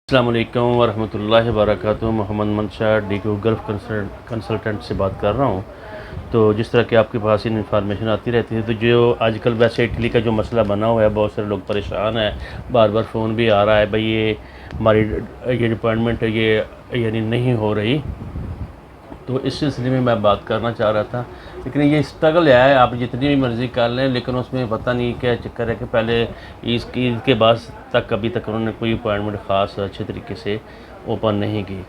السلام علیکم ورحمۃ اللہ وبرکاتہ۔ محمد منشا ڈیکو گلف کنسلٹنٹ سے بات کر رہا ہوں۔ تو جس طرح کہ آپ کے پاس انفارمیشن آتی رہتی ہے، تو جو آج کل ویسے اٹلی کا جو مسئلہ بنا ہوا ہے، بہت سارے لوگ پریشان ہیں، بار بار فون بھی آ رہا ہے بھائی یہ ہماری یہ اپوائنٹمنٹ ہے یہ یعنی نہیں ہو رہی۔ تو اس سلسلے میں بات کرنا چاہ رہا تھا، لیکن یہ اسٹرگل ہے، آپ جتنی بھی مرضی کر لیں، لیکن اس میں پتہ نہیں کیا چکر ہے کہ پہلے عید کے بعد تک ابھی تک انہوں نے کوئی اپوائنٹمنٹ خاص اچھے طریقے سے اوپن نہیں کی۔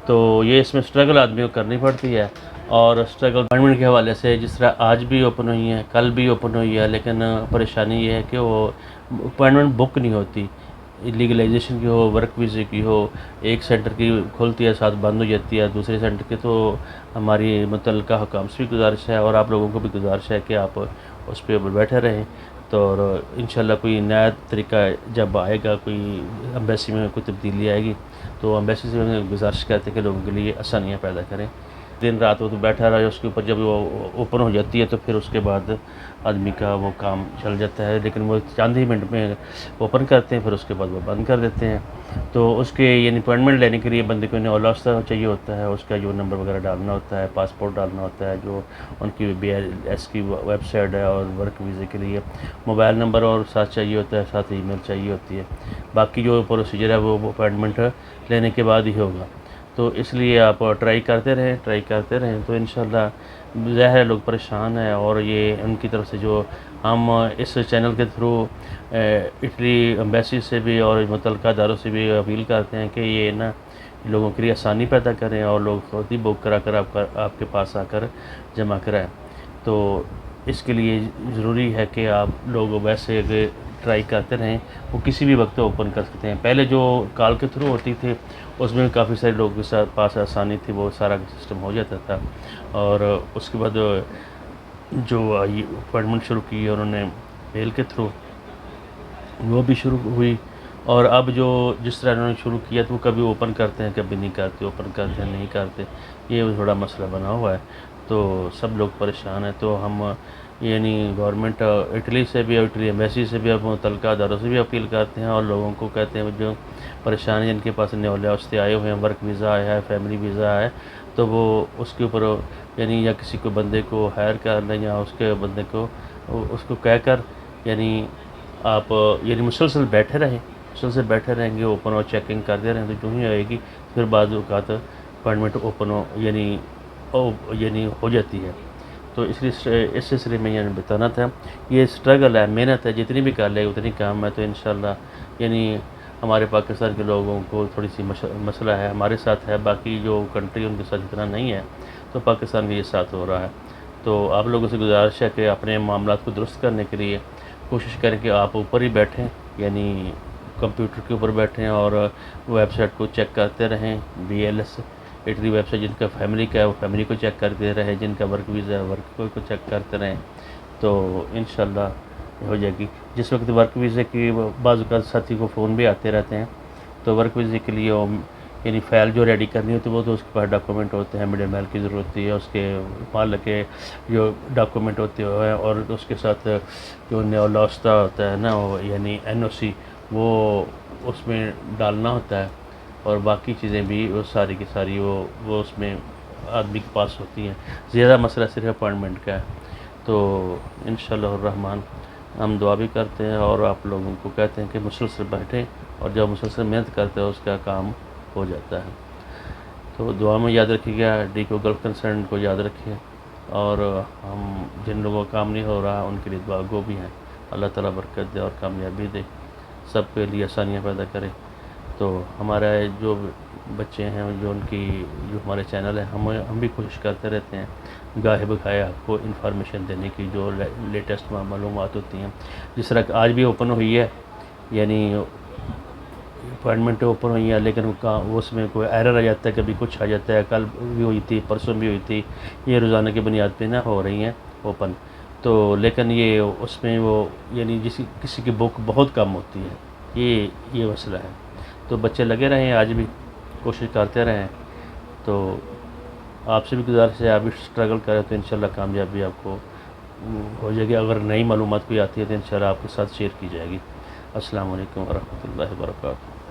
تو یہ اس میں اسٹرگل آدمی کو کرنی پڑتی ہے، اور اسٹرگل اپوائنٹمنٹ کے حوالے سے جس طرح آج بھی اوپن ہوئی ہے، کل بھی اوپن ہوئی ہے، لیکن پریشانی یہ ہے کہ وہ اپوائنٹمنٹ بک نہیں ہوتی۔ لیگلائزیشن کی ہو، ورک ویزے کی ہو، ایک سینٹر کی کھلتی ہے ساتھ بند ہو جاتی ہے دوسرے سینٹر کی۔ تو ہماری متعلقہ حکام سے بھی گزارش ہے اور آپ لوگوں کو بھی گزارش ہے کہ آپ اس پہ بیٹھے رہیں، تو انشاءاللہ کوئی نیا طریقہ جب آئے گا، کوئی امبیسی میں کوئی تبدیلی آئے گی، تو امبیسی سے گزارش کرتے ہیں کہ لوگوں کے لیے آسانیاں پیدا کریں۔ دن رات وہ تو بیٹھا رہا ہے، اس کے اوپر جب وہ اوپن ہو جاتی ہے تو پھر اس کے بعد آدمی کا وہ کام چل جاتا ہے، لیکن وہ چند ہی منٹ میں اوپن کرتے ہیں، پھر اس کے بعد وہ بند کر دیتے ہیں۔ تو اس کے یعنی اپوائنٹمنٹ لینے کے لیے بندے کو انہیں اولا چاہیے ہوتا ہے، اس کا جو نمبر وغیرہ ڈالنا ہوتا ہے، پاسپورٹ ڈالنا ہوتا ہے، جو ان کی BLS کی ویب سائٹ ہے، اور ورک ویزے کے لیے موبائل نمبر اور ساتھ چاہیے ہوتا ہے، ساتھ ای میل چاہیے ہوتی ہے۔ باقی جو پروسیجر ہے وہ اپوائنٹمنٹ لینے کے بعد ہی ہوگا۔ تو اس لیے آپ ٹرائی کرتے رہیں تو انشاءاللہ ظاہر ہے لوگ پریشان ہیں، اور یہ ان کی طرف سے جو ہم اس چینل کے تھرو اٹلی امبیسی سے بھی اور متعلقہ اداروں سے بھی اپیل کرتے ہیں کہ یہ نا لوگوں کے لیے آسانی پیدا کریں، اور لوگ خود ہی بک کرا کر آپ کے پاس آ کر جمع کرائیں۔ تو اس کے لیے ضروری ہے کہ آپ لوگ ویسے ٹرائی کرتے رہیں، وہ کسی بھی وقت اوپن کر سکتے ہیں۔ پہلے جو کال کے تھرو ہوتی تھی اس میں کافی سارے لوگوں کے ساتھ پاس آسانی تھی، وہ سارا سسٹم ہو جاتا تھا، اور اس کے بعد جو اپوائنٹمنٹ شروع کی انہوں نے میل کے تھرو، وہ بھی شروع ہوئی، اور اب جو جس طرح انہوں نے شروع کیا تو وہ کبھی اوپن کرتے ہیں کبھی نہیں کرتے، اوپن کرتے ہیں نہیں کرتے، یہ تھوڑا مسئلہ بنا ہوا ہے۔ تو سب لوگ پریشان ہیں، تو ہم یعنی گورنمنٹ اٹلی سے بھی اور اٹلی ایمبیسی سے بھی اور متعلقہ اداروں سے بھی اپیل کرتے ہیں، اور لوگوں کو کہتے ہیں جو پریشان جن کے پاس نیولے واسطے آئے ہوئے ہیں، ورک ویزا آیا ہے، فیملی ویزا ہے، تو وہ اس کے اوپر یعنی یا کسی کو بندے کو ہائر کر لیں، یا اس کے بندے کو اس کو کہہ کر یعنی آپ یعنی مسلسل بیٹھے رہیں گے اوپن، اور چیکنگ کرتے رہیں، تو جو ہی آئے گی پھر بعض اوقات اپوائنٹمنٹ اوپن یعنی ہو جاتی ہے۔ تو اس سلسلے میں یعنی بتانا تھا، یہ اسٹرگل ہے، محنت ہے، جتنی بھی کر لے اتنی کام ہے۔ تو انشاءاللہ یعنی ہمارے پاکستان کے لوگوں کو تھوڑی سی مسئلہ ہے، ہمارے ساتھ ہے، باقی جو کنٹری ان کے ساتھ اتنا نہیں ہے، تو پاکستان کے یہ ساتھ ہو رہا ہے۔ تو آپ لوگوں سے گزارش ہے کہ اپنے معاملات کو درست کرنے کے لیے کوشش کریں کہ آپ اوپر ہی بیٹھیں، یعنی کمپیوٹر کے اوپر بیٹھیں، اور ویب سائٹ کو چیک کرتے رہیں، BLS اٹلی ویب سائٹ جن کا فیملی کا ہے وہ فیملی کو چیک کرتے رہیں، جن کا ورک ویزا ہے ورک کو چیک کرتے رہیں، تو انشاءاللہ ہو جائے گی۔ جس وقت ورک ویزے کی بعض اوقات ساتھی کو فون بھی آتے رہتے ہیں، تو ورک ویزے کے لیے یعنی فائل جو ریڈی کرنی ہوتی ہے وہ تو اس کے پاس ڈاکومنٹ ہوتے ہیں، میڈیا میل کی ضرورت ہوتی ہے، اس کے مال کے جو ڈاکومنٹ ہوتے ہیں، اور اس کے ساتھ جو نیولاستا ہوتا ہے نا، یعنی NOC وہ اس میں ڈالنا ہوتا ہے، اور باقی چیزیں بھی وہ ساری کی ساری وہ اس میں آدمی کے پاس ہوتی ہیں۔ زیادہ مسئلہ صرف اپوائنٹمنٹ کا ہے۔ تو انشاءاللہ الرحمن ہم دعا بھی کرتے ہیں، اور آپ لوگوں کو کہتے ہیں کہ مسلسل بیٹھیں، اور جب مسلسل محنت کرتے ہیں اس کا کام ہو جاتا ہے۔ تو دعا میں یاد رکھیے گا، ڈیکو گلف کنسرن کو یاد رکھیے، اور ہم جن لوگوں کا کام نہیں ہو رہا ان کے لیے دعا گو بھی ہیں۔ اللہ تعالیٰ برکت دے اور کامیابی دے، سب کے لیے آسانیاں پیدا کرے۔ تو ہمارے جو بچے ہیں جو ہمارے چینل ہے، ہم بھی کوشش کرتے رہتے ہیں گاہے بگاہے آپ کو انفارمیشن دینے کی، جو لیٹسٹ معلومات ہوتی ہیں۔ جس طرح کہ آج بھی اوپن ہوئی ہے، یعنی اپوائنٹمنٹ اوپن ہوئی ہے، لیکن اس میں کوئی ایرر آ جاتا ہے، کبھی کچھ آ جاتا ہے، کل بھی ہوئی تھی، پرسوں بھی ہوئی تھی، یہ روزانہ کی بنیاد پہ نہ ہو رہی ہیں اوپن۔ تو لیکن یہ اس میں وہ یعنی کسی کی بک بہت کم ہوتی ہے، یہ مسئلہ ہے۔ تو بچے لگے رہیں، آج بھی کوشش کرتے رہیں۔ تو آپ سے بھی گزارش ہے، آپ بھی اسٹرگل کریں، تو انشاءاللہ کامیابی آپ کو ہو جائے گی۔ اگر نئی معلومات کوئی آتی ہے تو انشاءاللہ آپ کے ساتھ شیئر کی جائے گی۔ السلام علیکم ورحمۃ اللہ وبرکاتہ۔